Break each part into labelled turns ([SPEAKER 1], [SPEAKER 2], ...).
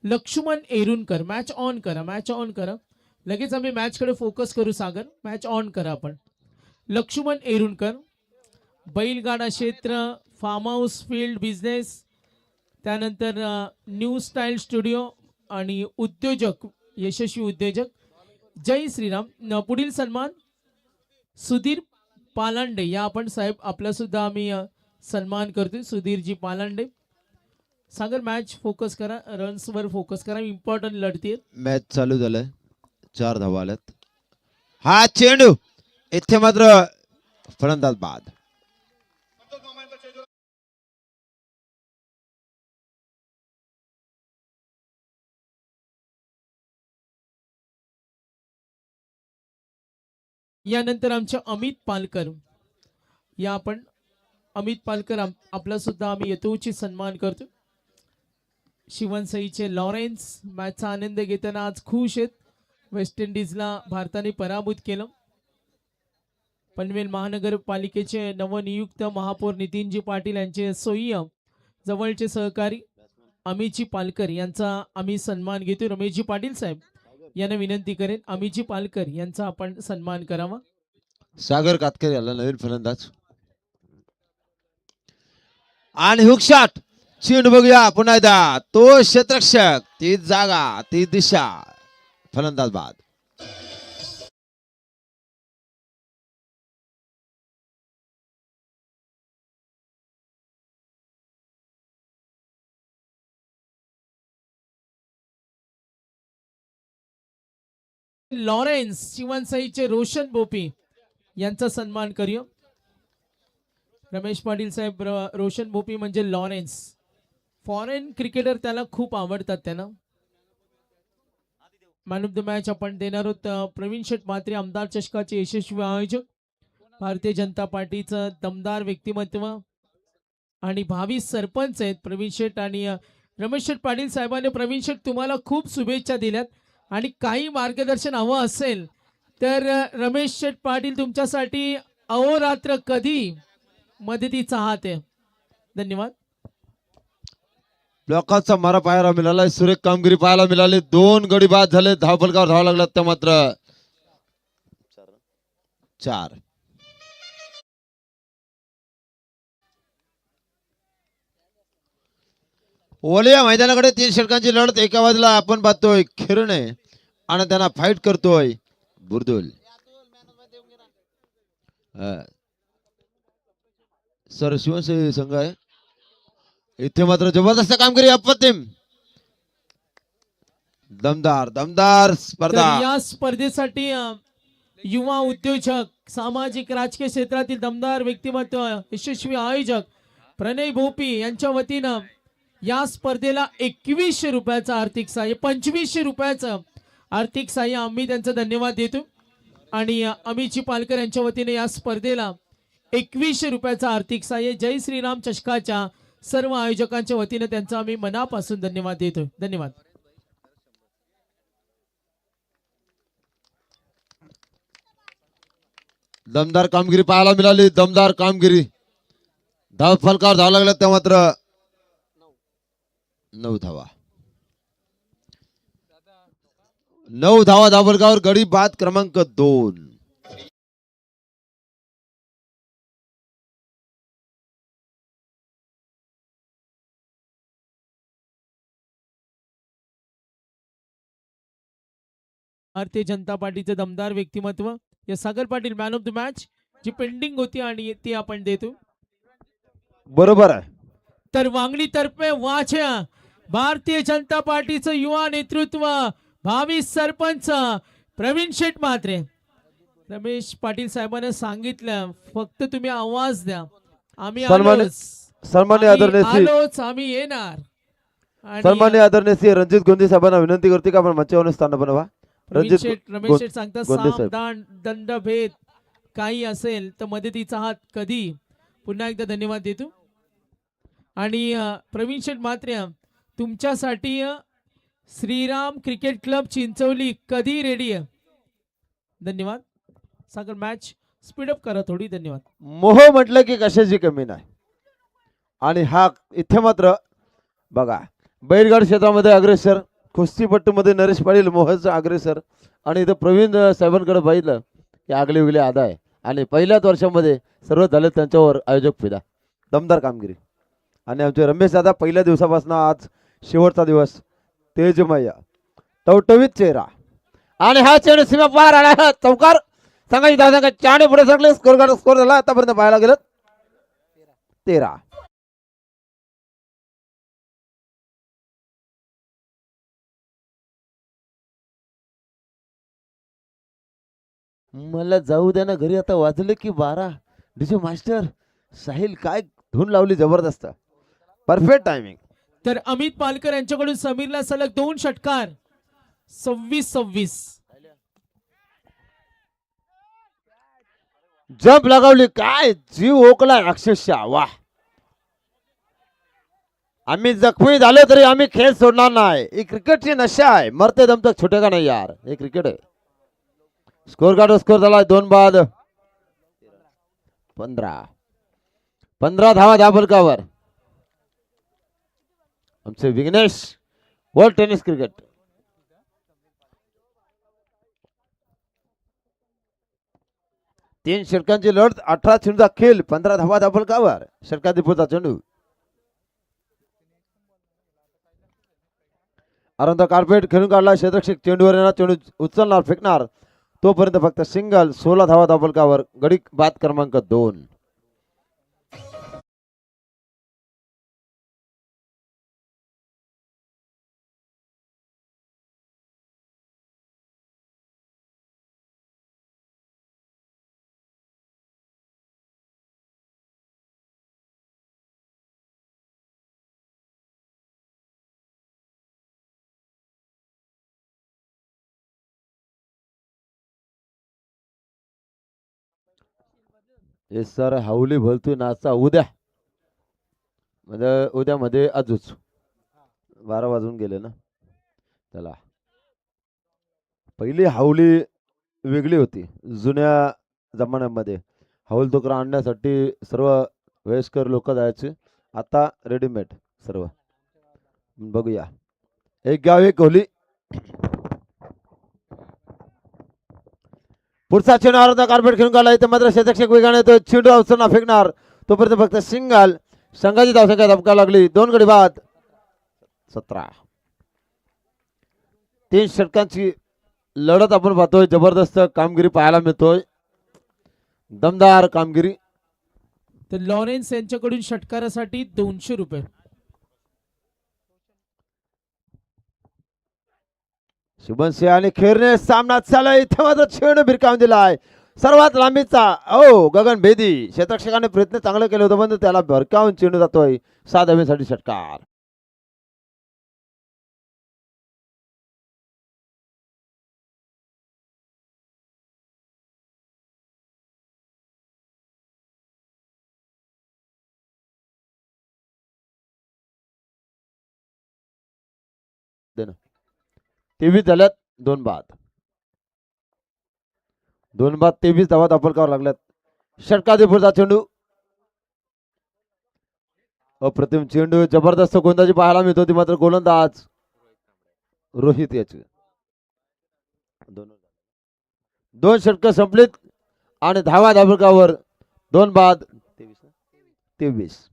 [SPEAKER 1] Laxman एरुणकर, match on करा, match on करा. लगेच आम्ही मॅच कडे फोकस करू. सागर, मॅच ऑन करा आपण. लक्ष्मण एरुणकर, बैलगाडा क्षेत्र, फार्म हाऊस फील्ड बिझनेस, त्यानंतर न्यू स्टाईल स्टुडिओ आणि उद्योजक, यशस्वी उद्योजक. जय श्रीराम. पुढील सन्मान सुधीर पालांडे, या आपण साहेब आपला सुद्धा आम्ही सन्मान करतोय. सुधीरजी पालांडे. सागर मॅच फोकस करा, रन्स वर फोकस करा, इम्पॉर्टंट लढती आहेत.
[SPEAKER 2] मॅच चालू झालंय, 4 धावा आल्यात. हा चेंडू इथे मात्र फलंदाज बाद.
[SPEAKER 1] यानंतर आमचे अमित पालकर, या आपण अमित पालकर आपला सुद्धा आम्ही यथोचित सन्मान करतो. शिवनसईचे लॉरेन्स मॅचचा आनंद घेताना आज खुश आहेत. वेस्ट इंडिजला भारताने पराभूत केलं. पनवेल महानगरपालिकेचे नवनियुक्त महापौर नितीनजी पाटील यांचे सोयीय जवळचे सहकारी अमितजी पालकर यांचा आम्ही सन्मान घेतो. रमेशजी पाटील साहेब यांना विनंती करेन, अमितजी पालकर यांचा आपण सन्मान करावा.
[SPEAKER 2] सागर कातकर याला नवीन फलंदाज आणि हुक शॉट. चेंडू बघूया पुन्हा एकदा, तो क्षेत्ररक्षक, ती जागा, ती दिशा, फलंदाज बाद.
[SPEAKER 1] लॉरेन्स शिवनसईचे रोशन बोपी यांचा सन्मान करूया. रमेश पाटील साहेब, रोशन बोपी म्हणजे लॉरेन्स, फॉरेन क्रिकेटर त्याला खूप आवडतात. त्यांना मॅन ऑफ द मॅच आपण देणार आहोत. प्रवीण शेठ म्हात्रे, आमदार चषकाचे यशस्वी आयोजक, भारतीय जनता पार्टीचं दमदार व्यक्तिमत्व आणि भावी सरपंच आहेत प्रवीण शेठ. आणि रमेश शेठ पाटील साहेबांनी प्रवीण शेठ तुम्हाला खूप शुभेच्छा दिल्यात आणि काही मार्गदर्शन हवं असेल तर रमेश शेठ पाटील तुमच्यासाठी अहोरात्र कधी मदतीचा हात आहे. धन्यवाद.
[SPEAKER 2] ब्लॉकाचा मारा पाहायला मिळाला, सुरेख कामगिरी पाहायला मिळाली. 2 गडी बाद झाले, धावफलकावर धावा लागला त्या मात्र 4. ओलिया मैदानाकडे 3 षटकांची लढत. एका बाजूला आपण पाहतोय खिरणे आणि त्यांना फाईट करतोय बुरदुल. सर शिवनसई संघ आहे इथे मात्र जबरदस्त कामगिरी, अप्रतिम, दमदार दमदार स्पर्धा.
[SPEAKER 1] तर या स्पर्धेसाठी युवा उद्योजक, सामाजिक राजकीय क्षेत्रातील दमदार व्यक्तिमत्व, यशस्वी आयोजक प्रणय भोपी यांच्या वतीनं या स्पर्धेला 2100 रुपयाचं आर्थिक सहाय्य, 2500 रुपयाचं आर्थिक सहाय्य आम्ही त्यांचा धन्यवाद देतो. आणि अमितजी पालकर यांच्या वतीने या स्पर्धेला 2100 रुपयाचं आर्थिक सहाय्य जय श्रीराम चषकाच्या सर्व आयोजकांच्या वतीने त्यांचा आम्ही मनापासून धन्यवाद देतो. धन्यवाद.
[SPEAKER 2] दमदार कामगिरी पाहायला मिळाली, दमदार कामगिरी. धाव फलकावर धाव लागला त्या मात्र 9 धावा. 9 धावा धाव फलकावर, गडी बाद क्रमांक 2.
[SPEAKER 1] भारतीय जनता पार्टीचे दमदार व्यक्तिमत्व या Sagar Patil man of the match जी पेंडिंग होती आणि ती आपण देतो.
[SPEAKER 2] बरोबर आहे.
[SPEAKER 1] तर वांगणी तर्फे वाच्या भारतीय जनता पार्टीचं युवा नेतृत्व, भावी सरपंच प्रवीण शेठ म्हात्रे. रमेश पाटील साहेबांनी सांगितलं फक्त तुम्ही आवाज द्या, आम्ही
[SPEAKER 2] सन्माननीय
[SPEAKER 1] आलोच, आम्ही येणार.
[SPEAKER 2] सन्माननीय आदरणीय श्री रणजित गोंदे साहेबांना विनंती करते का आपण मंचावर स्थान बनवा.
[SPEAKER 1] रमेश शेठ सांगतात सावधान, दंडभेद काही असेल तर मदतीचा हात कधी. पुन्हा एकदा धन्यवाद देतो. आणि प्रवीण शेठ म्हात्रे तुमच्यासाठी श्रीराम क्रिकेट क्लब चिंचवली कधी रेडी आहे. धन्यवाद. सागर मॅच स्पीडअप करा थोडी. धन्यवाद.
[SPEAKER 2] मोह म्हटलं की कशाची कमी नाही. आणि हा इथे मात्र बघा बैलगाड क्षेत्रामध्ये अग्रेसर
[SPEAKER 3] कुस्तीपट्टूमध्ये नरेश पाटील मोहनचा अग्रेसर आणि इथं प्रवीण साहेबांकडे पाहिलं की आगले वेगळे आदाय आणि पहिल्याच वर्षामध्ये सर्व झाले त्यांच्यावर आयोजक फिदा दमदार कामगिरी. आणि आमचे रमेश दादा पहिल्या दिवसापासून आज शेवटचा दिवस तेजमय टवटवीत चेहरा आणि हा चेहरा सीमा पार आला चौकार सांगायची धाव सांगा 4 पुढे सरकले स्कोर झाला आतापर्यंत पाहायला गेलं 13. मला जाऊ द्या ना घरी आता वाजले की 12. डीजे मास्टर साहिल काय धून लावली जबरदस्त परफेक्ट टायमिंग.
[SPEAKER 1] तर अमित पालकर यांच्याकडून समीरला सलग 2 षटकार. 26-26.
[SPEAKER 3] जंप लगावली काय जीव ओकला अक्षरशः वाह. आम्ही जखमी झालो तरी आम्ही खेळ सोडणार नाही. ही क्रिकेटची नशा आहे मरते दम तक छुटेगा नाही यार हे क्रिकेट आहे. स्कोर कार्ड स्कोर झाला 2 बाद 15 धावा धाबलकावर. आमचे विघ्नेश वर्ल्ड टेनिस क्रिकेट. तीन षटकांची लढत 18 चेंडूचा खेळ 15 धावा धाबलकावर. षटकाधिपतीचा चेंडू अरंत कार्पेट खेळून काढला. क्षेत्ररक्षक चेंडूवर येणार चेंडू उचलणार फेकणार तोपर्यंत फक्त सिंगल 16 धावा धाबलकावर. गडी बाद क्रमांक 2. हे सर हाऊली भलतोय नाचा उद्या म्हणजे उद्या मध्ये आजूच 12 वाजून गेले ना. चला पहिली हाऊली वेगळी होती जुन्या जमान्यामध्ये. हाऊल तुकडा आणण्यासाठी सर्व वयस्कर लोक जायचे. आता रेडीमेड सर्व. बघूया एक गाव एक होली. पुढचा चेंडू अर्धा कार्पेट खेळून काढला. इथे मात्र क्षेत्ररक्षक वेगाने तो चेंडू अवसरना फेकणार तोपर्यंत फक्त सिंगल. संघाची धावसंख्या धपका लागली 2 गडी बाद 17. 3 षटकांची लढत आपण पाहतोय. जबरदस्त कामगिरी पाहायला मिळतोय दमदार कामगिरी.
[SPEAKER 1] तर लॉरेन्स यांच्याकडून षटकारासाठी 200 रुपये.
[SPEAKER 3] शुभन सिंह आणि खेरने सामना चालू आहे. इथे मात्र चेंडू भिरकावून दिलाय सर्वात लांबीचा. ओ गगन भेदी क्षेत्ररक्षकाने प्रयत्न चांगला केले होते पण त्याला भिरकावून चेंडू जातोय. 7 धावेसाठी षटकार. देणं 23 झाल्यात 2 बाद 23 धावा धापलकावर लागल्यात. षटकाधिपतीचा चेंडू अप्रतिम चेंडू जबरदस्त गोंदाची पाहायला मिळत होती मात्र गोलंदाज रोहित याचे 2 षटक संपलीत आणि धावा धापलकावर 2 बाद 23.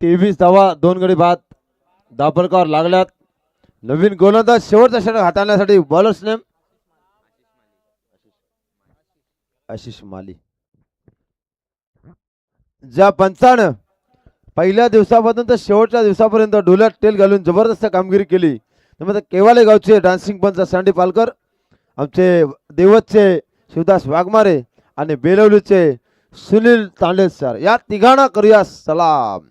[SPEAKER 3] तेवीस धावा 2 गडी बाद दाभोलकर लागल्यात. नवीन गोलंदाज शेवटचा षटक हाताळण्यासाठी बॉलर्स नेम आशिष माली. ज्या पंचानं पहिल्या दिवसापासून तर शेवटच्या दिवसापर्यंत डोल्यात तेल घालून जबरदस्त कामगिरी केली त्यामुळे केवाले गावचे डान्सिंग पंच सँडी पालकर, आमचे देवतचे शिवदास वाघमारे आणि बेलवलीचे सुनील तांडे सर या तिघांना करूया सलाम.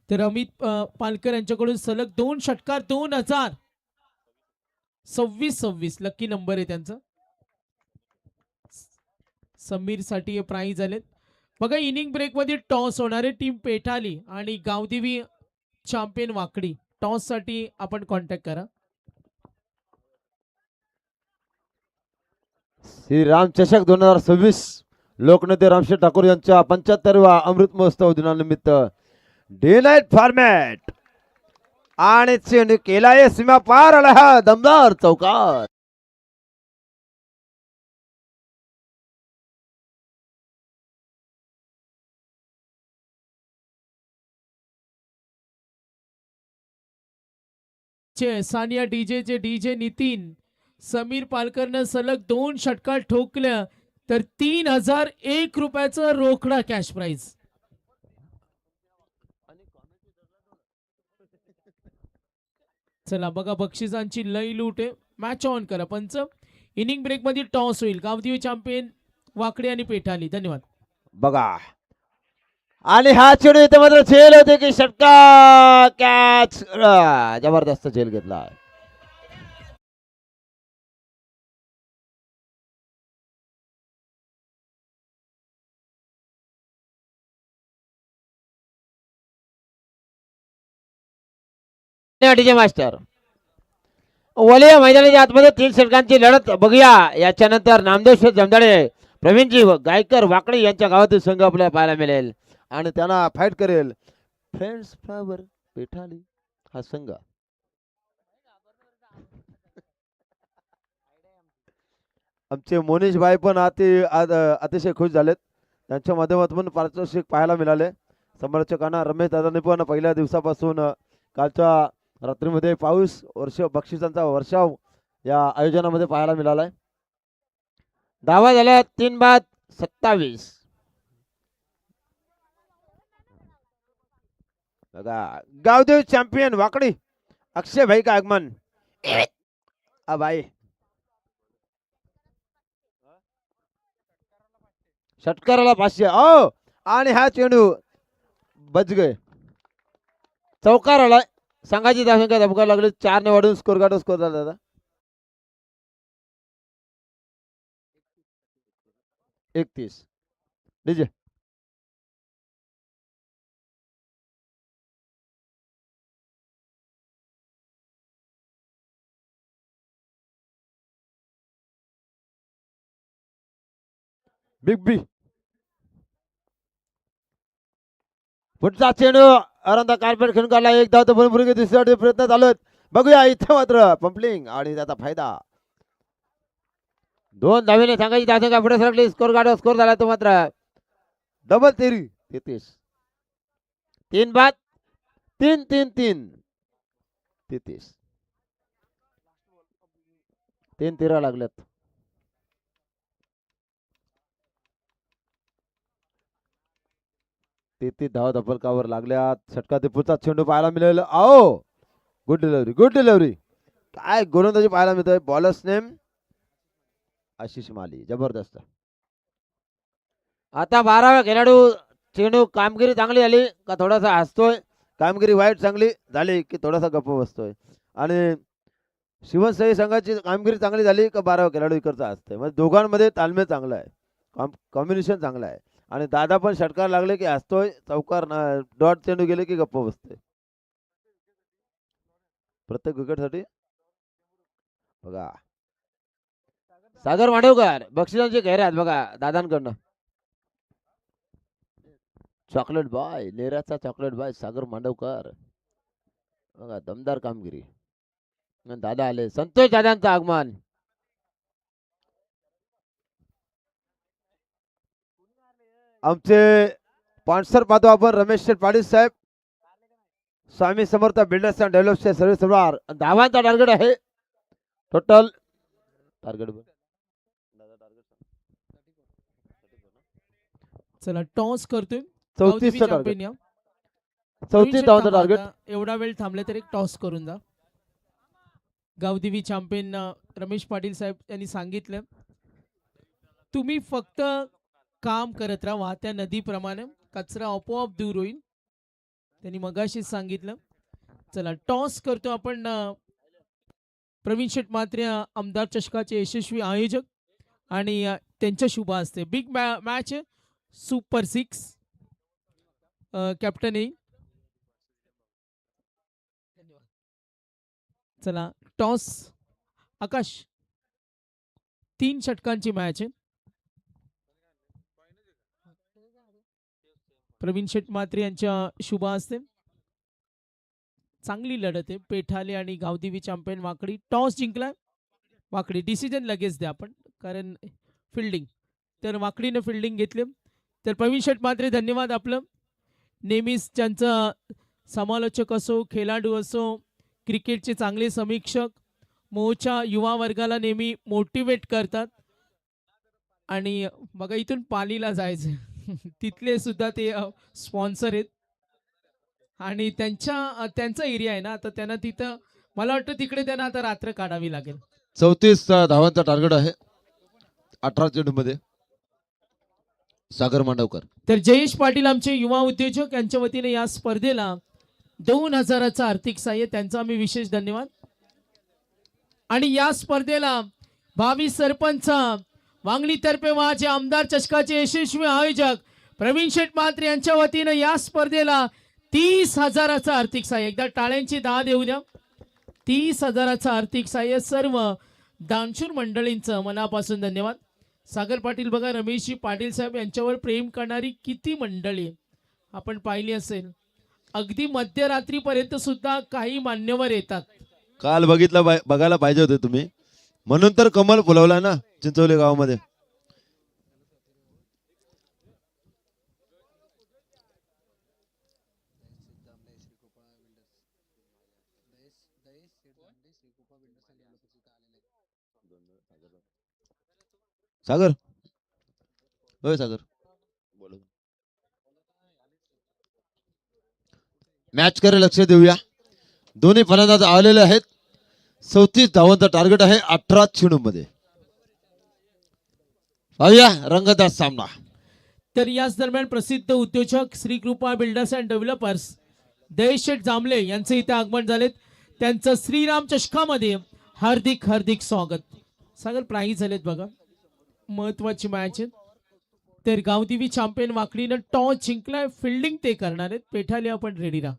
[SPEAKER 1] तर अमित पालकर यांच्याकडून सलग 2 षटकार 2000. 26-26 लकी नंबर आहे त्यांचा. समीर साठी हे प्राइज आलेत. बघा इनिंग ब्रेक मध्ये टॉस होणार आहे. टीम पेठाली आणि गावदेवी चॅम्पियन वाकडी. टॉस साठी आपण कॉन्टॅक्ट करा.
[SPEAKER 3] श्रीराम चषक 2026 लोकनेते रामशेठ ठाकूर यांच्या 75व्या अमृत महोत्सव दिनानिमित्त डे नाईट फॉर्मॅट आणि चेंडू केलाय सीमा पार आला हा दमदार चौकार.
[SPEAKER 1] सानिया डीजे डीजे नितीन समीर पालकरनं सलग 2 षटकार ठोकल्या तर 3001 रुपयाचं रोकडा कॅश प्राइज. चला बघा बक्षिसांची लई लूट आहे. मॅच ऑन करा. पंच इनिंग ब्रेक मध्ये टॉस होईल. गावदेवी चॅम्पियन वाकडे आणि पेठाली. धन्यवाद.
[SPEAKER 3] बघा आणि हा चेंडू इथे मात्र झेल होते की षटकार कॅच. जबरदस्त झेल घेतला. डीजे मास्टर वलिया मैदानाच्या आतमध्ये 3 षटकांची लढत बघूया. याच्यानंतर नामदेव शेठ जमदाडे प्रवीणजी गायकर वाकडे यांच्या गावातील संघ आपल्याला पाहायला मिळेल आणि त्यांना फाईट करेल फ्रेंड्स फ्लावर पेठाली हा संघ. आमचे मोनीश भाई पण अतिशय खुश झालेत. त्यांच्या माध्यमातून पारितोषिक पाहायला मिळाले. समर्थकांना रमेश दादांनी पण पहिल्या दिवसापासून कालच्या रात्रीमध्ये पाऊस बक्षिसांचा वर्षाव या आयोजनामध्ये पाहायला मिळालाय. धावा झाल्या 3-27. बघा गावदेव चॅम्पियन वाकडी अक्षय भाई का आगमन. भाई षटकाराला 500 आणि हा चेंडू बच गए. चौकार आलाय. संघाची धावसंख्या धबका लागली. 4 ने वाढून स्कोर झाला. 31 डीजे बिग बी पुढचा चेंडू अरंदा कार्पेट खेळून काढला. एक धाव तर भरपूर दुसऱ्या प्रयत्न चालू आहेत. बघूया इथे मात्र पंपलिंग आणि त्याचा फायदा. 2 धावेने सांगायची धावसंख्या पुढे सरकली. स्कोर झाला तो मात्र डबल 33. 3-बाद 3-3-3 33. 3 13 लागल्यात. ते धाव धपलकावर लागल्यात. षटकात पुढचा चेंडू पाहायला मिळेल. गुड डिलिव्हरी काय गोलंदाजी पाहायला मिळतोय. बॉलर्स नेम आशिष माली. जबरदस्त. आता 12वा खेळाडू चेंडू कामगिरी चांगली झाली का थोडासा हसतोय. कामगिरी वाईट चांगली झाली की थोडासा गप्प बसतोय. आणि शिवसई संघाची कामगिरी चांगली झाली का 12वा खेळाडू इकडचा हसतोय. म्हणजे दोघांमध्ये तालमेल चांगला आहे. कॉम्बिनेशन चांगला आहे. आणि दादा पण षटकार लागले की हसतोय. चौकार डॉट चेंडू गेले की गप्प बसतोय. प्रत्येक विकेटसाठी बघा सागर मांडवकर बक्षिसांची जाहिरात बघा दादांकडनं. चॉकलेट बॉय नेराचा चॉकलेट बॉय सागर मांडवकर बघा दमदार कामगिरी. दादा आले. संतोष दादांचं आगमन. आमचे स्पॉन्सर पाहतो आपण रमेश शेठ पाटील साहेब Swami Samarth builders and डेव्हलपर्सचे service सर्वार. धावांचा target आहे. टोटल टार्गेट
[SPEAKER 1] चला टॉस करतोय.
[SPEAKER 3] 34 चा टार्गेट. 34 धावांचा टार्गेट.
[SPEAKER 1] एवढा वेळ थांबले तर एक टॉस करून जा. गावदेवी चॅम्पियन रमेश पाटील साहेब यांनी सांगितलं तुम्ही फक्त काम करत राहा. वाहत्या नदीप्रमाणे कचरा आपोआप दूर होईल. त्यांनी मगाशीच सांगितलं. चला टॉस करतो आपण. प्रवीण शेठ म्हात्रे आमदार चषकाचे यशस्वी आयोजक आणि त्यांच्या शुभ हस्ते बिग मॅच सुपर 6 कॅप्टन येईल. चला टॉस आकाश 3 षटकांची मॅच आहे. प्रवीण शेठ म्हात्रे यांच्या शुभ हस्ते चांगली लढत आहे. पेठाले आणि गावदेवी चॅम्पियन वाकडी टॉस जिंकलाय. वाकडी डिसिजन लगेच द्या आपण कारण फिल्डिंग तर वाकडीने फिल्डिंग घेतली. तर प्रवीण शेठ म्हात्रे धन्यवाद आपलं. नेहमीच त्यांचं समालोचक असो खेळाडू असो क्रिकेटचे चांगले समीक्षक मोच्या युवा वर्गाला नेहमी मोटिवेट करतात. आणि बघा इथून पालीला जायचं तिथले सुद्धा ते स्पॉन्सर आहेत आणि त्यांचा एरिया आहे ना आता त्यांना तिथं मला वाटतं तिकडे त्यांना आता रात्र काढावी लागेल.
[SPEAKER 3] 34 धावांचा टार्गेट आहे 18 चेंडूमध्ये. सागर मांडवकर.
[SPEAKER 1] तर जयेश पाटील आमचे युवा उद्योजक यांच्या वतीने या स्पर्धेला 2000चं आर्थिक सहाय्य त्यांचा आम्ही विशेष धन्यवाद. आणि या स्पर्धेला भावी सरपंच वांगणीतर्फे माझे आमदार चषकाचे यशस्वी आयोजक प्रवीण शेठ म्हात्रे यांच्या वतीने या स्पर्धेला 30,000चं आर्थिक सहाय्य. एकदा टाळ्यांची दाद देऊ द्या. 30,000चं आर्थिक सहाय्य सर्व दानशूर मंडळींचं मनापासून धन्यवाद. सागर पाटील बघा रमेशजी पाटील साहेब यांच्यावर प्रेम करणारी किती मंडळी आपण पाहिली असेल. अगदी मध्यरात्रीपर्यंत सुद्धा काही मान्यवर येतात.
[SPEAKER 3] काल बघायला पाहिजे होते तुम्ही म्हणून तर कमल फुलवला ना चिंचोली गावामध्ये. सागर होय सागर मॅच कडे लक्ष देऊया. दोन्ही फलंदाज आलेले आहेत. 34 धावांचा टार्गेट आहे 18 चेंडूमध्ये. पाहूया रंगतदार सामना.
[SPEAKER 1] तर याच दरम्यान प्रसिद्ध उद्योजक श्री कृपा बिल्डर्स अँड डेव्हलपर्स जयेश शेठ जांभळे यांचे इथे आगमन झालेत. त्यांचं श्रीराम चषकामध्ये हार्दिक हार्दिक स्वागत. सागर प्राईज झालेत बघा महत्वाची मॅच आहे. तर गावदेवी चॅम्पियन वाकडीनं टॉस जिंकलाय. फिल्डिंग ते करणार आहेत. पेठाले आपण रेडी राहा.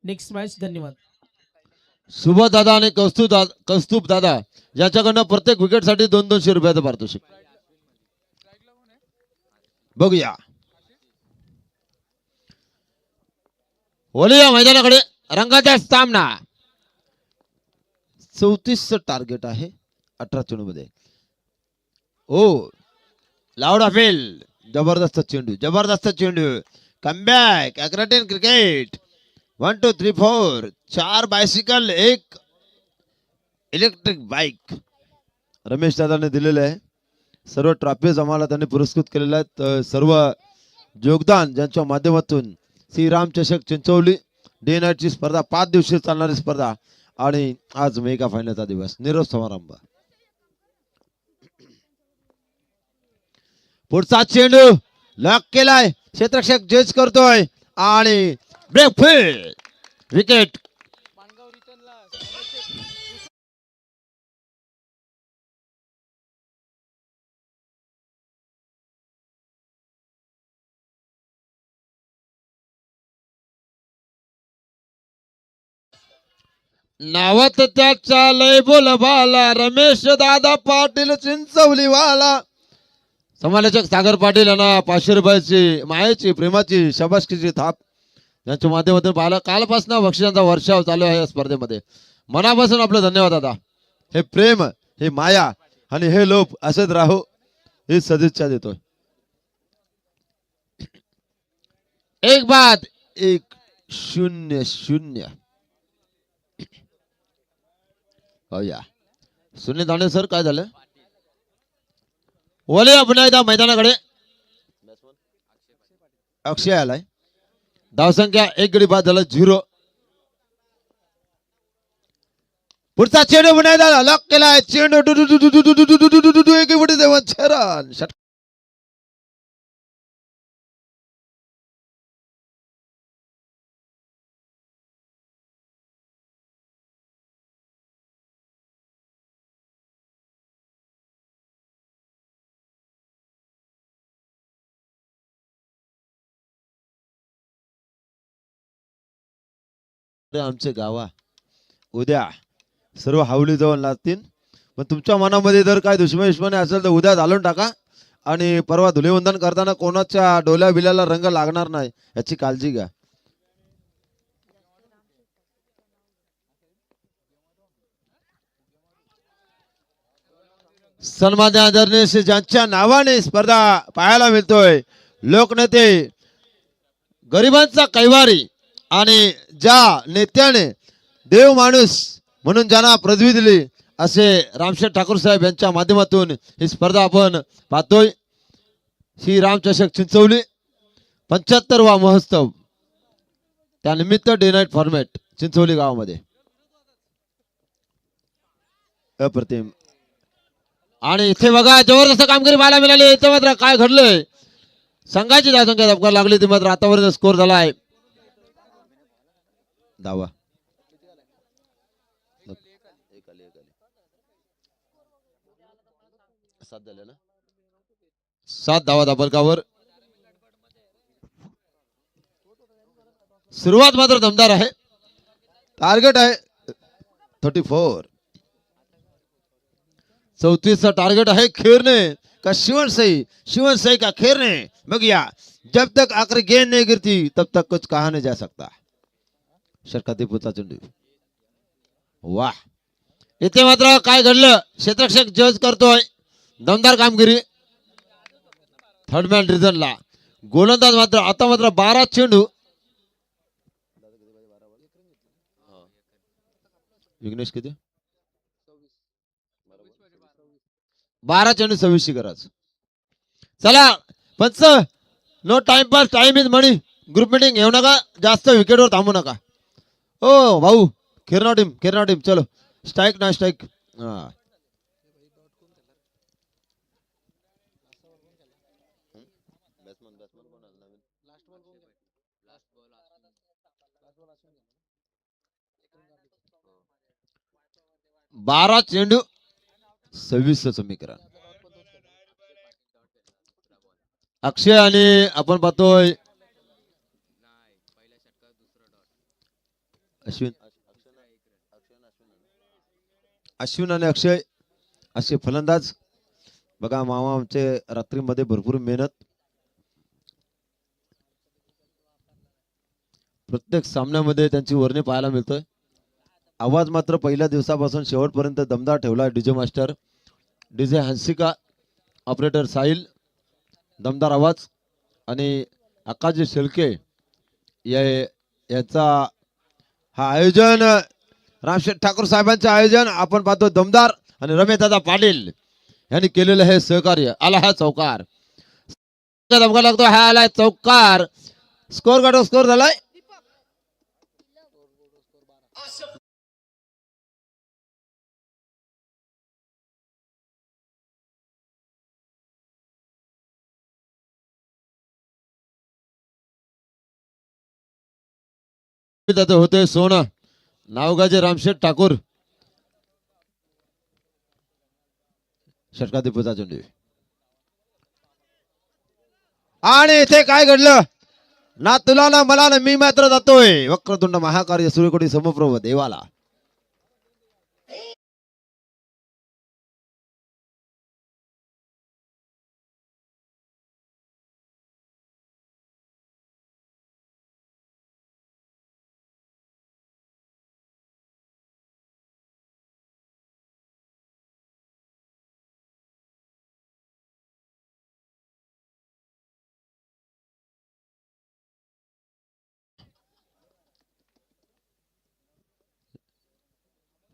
[SPEAKER 1] Next match. धन्यवाद.
[SPEAKER 3] सुबोध दादा आणि कौस्तुभ दादा याच्याकडनं प्रत्येक विकेट साठी 200 रुपयाचं पारितोषिक. बघूया ओलिया मैदानाकडे रंगाचा सामना. 34 टार्गेट आहे 18 चेंडू मध्ये. ओ लाऊड अफेल जबरदस्त चेंडू कमबॅक अग्रटेन cricket 1 2 3 4 4 bicycle 1 electric bike Ramesh दादाने दिलेले आहे. सर्व ट्रॉफीज आम्हाला त्यांनी पुरस्कृत केलेल्या आहेत. सर्व योगदान ज्यांच्या माध्यमातून श्रीराम चषक चिंचोली डे नाईटची स्पर्धा 5 दिवसीय चालणारी स्पर्धा आणि आज मेगा फायनलचा दिवस निरोप समारंभ. पुढचा चेंडू लॉक केलाय. क्षेत्ररक्षक जज करतोय आणि ब्रेक फील्ड विकेट. नावात त्याच्या लय बोलबाला रमेश दादा पाटील चिंचवलीवाला. समालोचक सागर पाटील यांना 500 रुपयाची मायेची प्रेमाची शाबासकीची थाप यांच्या माध्यमातून पाहिला. कालपासून बक्षिसांचा वर्षाव चालू आहे या स्पर्धेमध्ये. मनापासून आपलं धन्यवाद दादा. हे प्रेम हे माया आणि हे लोभ असेच राहो ही सदिच्छा देतोय. 1 बाद 1 0-0. हो या सुनील दांडे सर काय झालं. ओले पुन्हा एकदा मैदानाकडे. अक्षय आलाय. धावसंख्या 1 गडी बाद झाला 0. पुढचा चेंडू पुन्हा एकदा लॉक केलाय. चेंडू एक
[SPEAKER 2] आमचे गावा उद्या सर्व हावली जाऊन लागतील. पण तुमच्या मनामध्ये जर काय दुश्मनी असेल तर उद्या घालून टाका आणि परवा धुलीवंदन करताना कोणाच्या डोल्या बिल्याला रंग लागणार नाही याची काळजी घ्या. सन्मान्य आदरणीय श्री ज्यांच्या नावाने स्पर्धा पाहायला मिळतोय, लोकनेते, गरिबांचा कैवारी आणि ज्या नेत्याने देव माणूस म्हणून ज्यांना पदवी दिली असे रामशेठ ठाकूर साहेब यांच्या माध्यमातून ही स्पर्धा आपण पाहतोय. श्री रामचषक चिंचवली 75वा महोत्सव त्यानिमित्त डे नाईट फॉर्मॅट चिंचवली गावामध्ये अप्रतिम. आणि इथे बघा जबरदस्त कामगिरी पाहायला मिळाली. इथे मात्र काय घडलंय, संघाची धावसंख्या धपका लागली ती मात्र आतापर्यंत स्कोर झाला आहे धावा. सात धावा धापलकावर. सुरुवात मात्र दमदार आहे. टार्गेट आहे 34. 34चा टार्गेट आहे. खेरने का शिवन सही का खेरने. बघिया जब तक आखिरी गेंद नहीं गिरती तब तक कुछ कहा नहीं जा सकता. शर्कतीपूरचा चेंडू. वाह, इथे मात्र काय घडलं क्षेत्ररक्षक जज करतोय. दमदार कामगिरी. थर्ड मॅन रिझनला गोलंदाज मात्र आता मात्र 12 चेंडू. विघ्नेश किती 12 चेंडू 26 गरज. चला punch, no time pass, time is money. Group meeting घेऊ नका, जास्त विकेटवर थांबू नका. ओ भाऊ, खेरना टीम चलो. स्ट्राइक ना स्ट्राइक. हा 12 चेंडू 26 समीकरण. अक्षय आणि आपण पाहतोय अश्विन आणि अक्षय असे फलंदाज. बघा मामा आमचे रात्रीमध्ये भरपूर मेहनत, प्रत्येक सामन्यामध्ये त्यांची वर्णी पाहायला मिळतोय. आवाज मात्र पहिल्या दिवसापासून शेवटपर्यंत दमदार ठेवला. DJ master, DJ Hansika, operator Sahil, दमदार आवाज आणि आकाशजी शेळके याचा हा आयोजन रामशेठ ठाकूर साहेबांचे आयोजन आपण पाहतो दमदार. आणि रमेशदादा पाटील यांनी केलेलं हे सहकार्य. आला हा चौकार, धमका लागतो, हा आलाय चौकार. स्कोर काढो, स्कोर झालाय होते सोनं नावगाजे रामशेठ ठाकूर. षटकाधिपतीचा चेंडू. आणि इथे काय घडलं, ना तुला ना मला ना मी मात्र जातोय. वक्रतुंड महाकार्य सूर्यकोटी समप्रभ देवाला.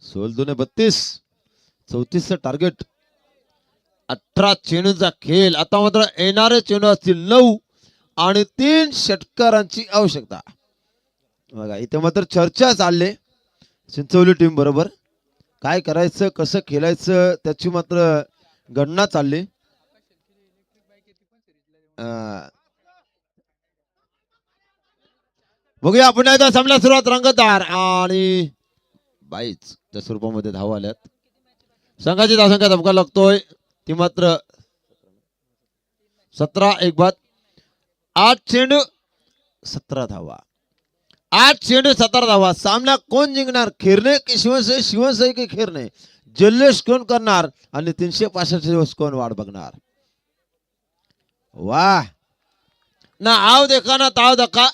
[SPEAKER 2] Soul 32, 34चं target. 18 चेंडूचा खेळ. आता मात्र येणारे चेंडू असतील 9 आणि 3 षटकारांची आवश्यकता. बघा इथे मात्र चर्चा चालले चिंचवली टीम बरोबर. काय करायचं, कसं खेळायचं त्याची मात्र गणना चालली. बघूया आपण एकदा सामन्याला सुरुवात. रंगतदार आणि 22 च्या स्वरूपामध्ये धावा आल्यात. संघाची धावसंख्या धमका लागतोय ती मात्र 17 एक बाद. 8 चेंडू 17 धावा. 8 चेंडू 17 धावा. सामना कोण जिंकणार, खिरणे की शिवसई, शिवसई की खिरणे? जल्लोष कोण करणार आणि 365 दिवस कोण वाट बघणार? वाह ना, आओ देखा ना ताव देखा,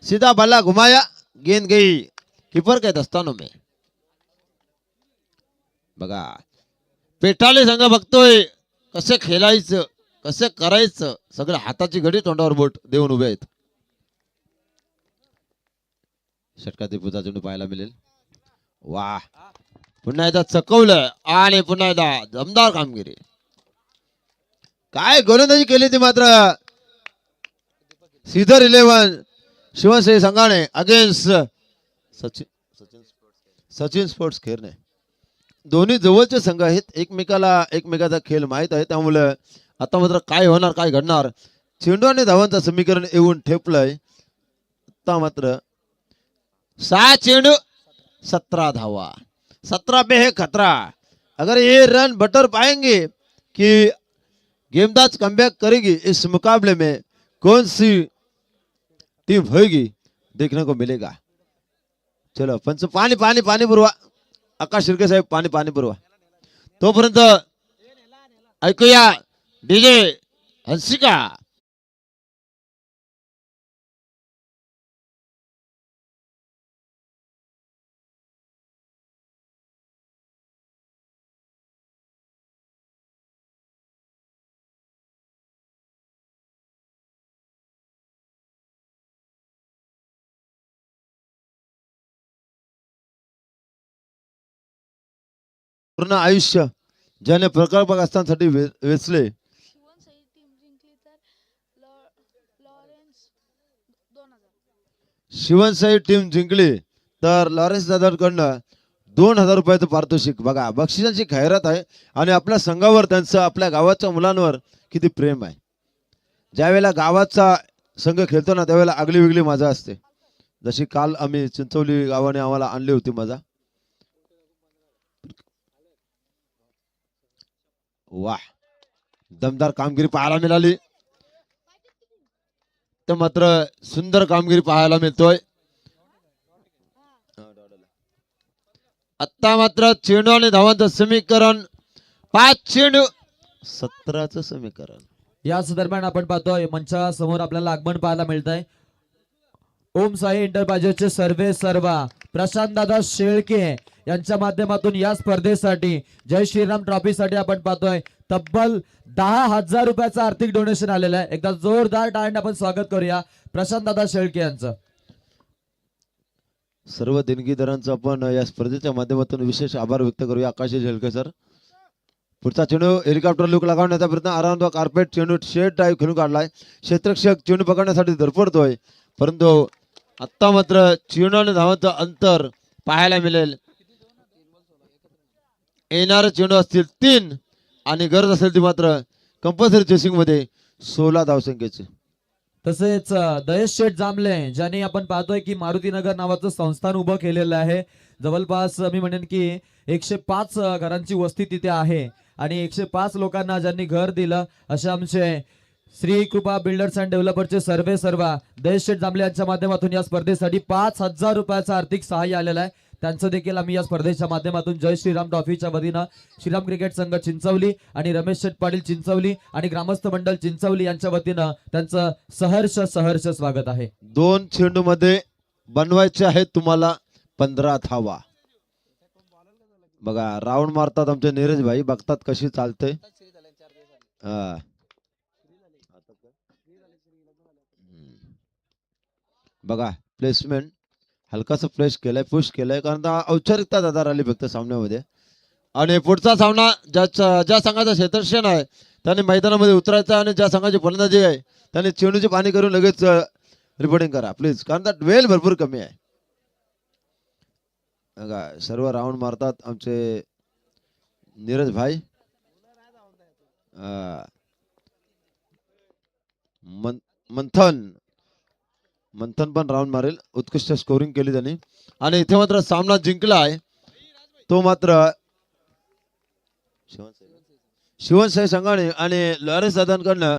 [SPEAKER 2] सीधा बल्ला घुमाया, गेंद गई कीपर के दस्तानों में. बघा पेटाले संघ बघतोय कसे खेळायचं, कसं करायचं, सगळं हाताची घडी तोंडावर बोट देऊन उभे आहेत. षटकातील पुढचा चेंडू पाहायला मिळेल. वाह, पुन्हा एकदा चकवलं आणि पुन्हा एकदा दमदार कामगिरी. काय गोलंदाजी केली ती मात्र सीधर 11 शिवसई संघाने अगेन्स्ट सचिन स्पोर्ट्स खेळणे. दोन्ही जवळचे संघ आहेत, एकमेकाचा खेळ माहित आहे. त्यामुळे आता मात्र काय होणार, काय घडणार? चेंडू आणि धावांचं समीकरण येऊन ठेपलंय. आता मात्र 6 चेंडू 17 धावा, 17 पे है खतरा. अगर ये रन बटर पाएंगे कि गेंदबाज कमबैक करेगी, इस मुकाबले में कौन सी टीम होगी देखने को मिलेगा. चलो पंच पाणी पाणी पाणी पुरवा, आकाश शिर्के साहेब पाणी पाणी पुरवा. तोपर्यंत ऐकूया डीजे हंसिका. पूर्ण आयुष्य ज्याने प्रकल्पग्रस्तांसाठी वेचले,
[SPEAKER 4] शिवसई टीम जिंकली तर लॉरेन्स 2000.
[SPEAKER 2] शिवसई टीम जिंकली तर लॉरेन्स दादांकडनं 2000 रुपयाचं पारितोषिक. बघा बक्षिसांची खैरात आहे आणि आपल्या संघावर, त्यांचं आपल्या गावाच्या मुलांवर किती प्रेम आहे. ज्यावेळेला गावाचा संघ खेळतो ना त्यावेळेला आगली वेगळी मजा असते. जशी काल आम्ही चिंचवली गावाने आम्हाला आणली होती मजा. वाह, दमदार कामगिरी पाहायला मिळाली. तर मात्र सुंदर कामगिरी पाहायला मिळतोय. आता मात्र चेंडू आणि धावांचं समीकरण 5 चेंडू 17चं समीकरण.
[SPEAKER 5] याच दरम्यान आपण पाहतोय मंचासमोर आपल्याला आगमन पाहायला मिळत आहे. ओम साई एंटरप्राइजेसचे सर्वे सर्वा प्रशांत दादा शेळके यांच्या माध्यमातून या स्पर्धेसाठी जय श्रीराम ट्रॉफीसाठी आपण पाहतोय तब्बल 10,000 रुपयाचं आर्थिक डोनेशन आलेलं आहे. एकदा जोरदार टाळ्यांनी आपण स्वागत करूया प्रशांत दादा शेळके यांचं.
[SPEAKER 2] सर्व देणगीदारांचा आपण या स्पर्धेच्या माध्यमातून विशेष आभार व्यक्त करूया. आकाश झेलके सर. पुढचा चेंडू हेलिकॉप्टर लुक लागवण्याचा प्रयत्न, आराम कार्पेट चेंडू शेड ड्राईव्ह खेळून काढलाय. क्षेत्ररक्षक चेंडू पकडण्यासाठी धडपडतोय, परंतु आता मात्र चेंडू आणि धावांचं अंतर पाहायला मिळेल. येणारे चेंडू असतील 3 आणि गरज असेल ती मात्र कंपल्सरी चेसिंग मध्ये 16 धावसंख्येचे.
[SPEAKER 5] तसेच दयेश शेठ जांभले ज्यांनी आपण पाहतोय की मारुतीनगर नावाचं संस्थान उभं केलेलं आहे. जवळपास मी म्हणेन की 105 घरांची वस्ती तिथे आहे आणि 105 लोकांना ज्यांनी घर दिलं असे आमचे श्री कृपा बिल्डर्स अँड डेव्हलपरचे सर्वे सर्वा दयेश शेठ जांभले यांच्या माध्यमातून या स्पर्धेसाठी 5,000 रुपयाचं आर्थिक सहाय्य आलेलं आहे. त्यांचं देखील आम्ही या स्पर्धेच्या माध्यमातून जय श्रीराम ट्रॉफीच्या वतीनं श्रीराम क्रिकेट संघ चिंचवली आणि रमेश शेठ पाटील चिंचवली आणि ग्रामस्थ मंडळ चिंचवली यांच्या वतीनं त्यांचं सहर्ष स्वागत आहे.
[SPEAKER 2] 2 चेंडू मध्ये बनवायचे आहेत तुम्हाला 15 धावा. बघा राऊंड मारतात आमचे नीरज भाई, बघतात कशी चालते. बघा प्लेसमेंट हलकासा फ्रेश केलाय, पुश केलाय, कारण औपचारिकता दादा आली फक्त सामन्यामध्ये. आणि पुढचा सामना ज्या संघाचा क्षेत्रक्षण आहे त्यांनी मैदानामध्ये उतरायचं आणि ज्या संघाची फलंदाजी आहे त्यांनी चेंडूची पाणी करून लगेच रिपोर्टिंग करा प्लीज, कारण त्यात वेळ भरपूर कमी आहे. बघा सर्व राऊंड मारतात आमचे नीरज भाई. मंथन पण राऊंड मारेल. उत्कृष्ट स्कोरिंग केली त्यांनी आणि इथे मात्र सामना जिंकला आहे तो मात्र शिवसई संघाने आणि लॉरेन्स दादांकडनं